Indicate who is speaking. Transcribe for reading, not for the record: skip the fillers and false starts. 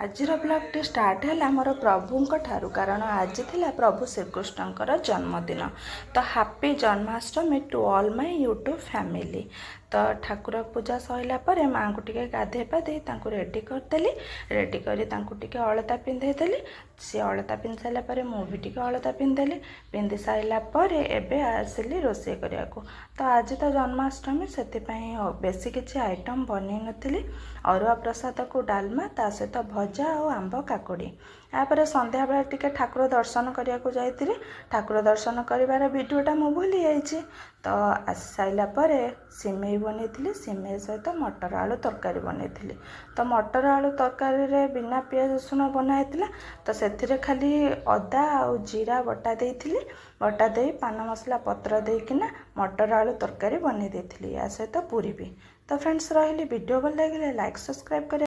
Speaker 1: आजिर ब्लॉगटी start है आमर प्रभुंक ठारू कारण आज थिला प्रभु श्रीकृष्णकर जन्मदिन। तो happy Janmashtami to all my YouTube family. तो ठाकुर पूजा सैला पर माँ को टिके गाधे पाधे रेडी करदेली। रेडी करी टिके अलता पिंधेदेली। सी अलता पिंधि सारा पर मुझे अलता पिंधेली। पिंधि सारा पर एबे आसिली रोषे करिया को। तो आज तो जन्माष्टमी से बेसी किसी आइटम बन नी। अरुआ प्रसाद को डालमा ता सहित भजा और आंब काकुड़ी। यापर संध्या बेला टिके ठाकुर दर्शन करने को जाइए। ठाकुर दर्शन कर वीडियोटा मु भूली जाइए। तो आसी सारा पर सिमेई बनी, सिमेई सहित मटर आलू तरकारी बनी। तो मटर आलू तरकारी रे बिना पियाज रसुण बनाई। तो से खाली अदा और जीरा बटा देइथिली। बटा दे पान मसला पत्र देकिना मटर आलू तरकारी बनी देइथिली। या सहित पूरी भी। तो फ्रेंड्स रही वीडियो भल लगे लाइक सब्सक्राइब कर।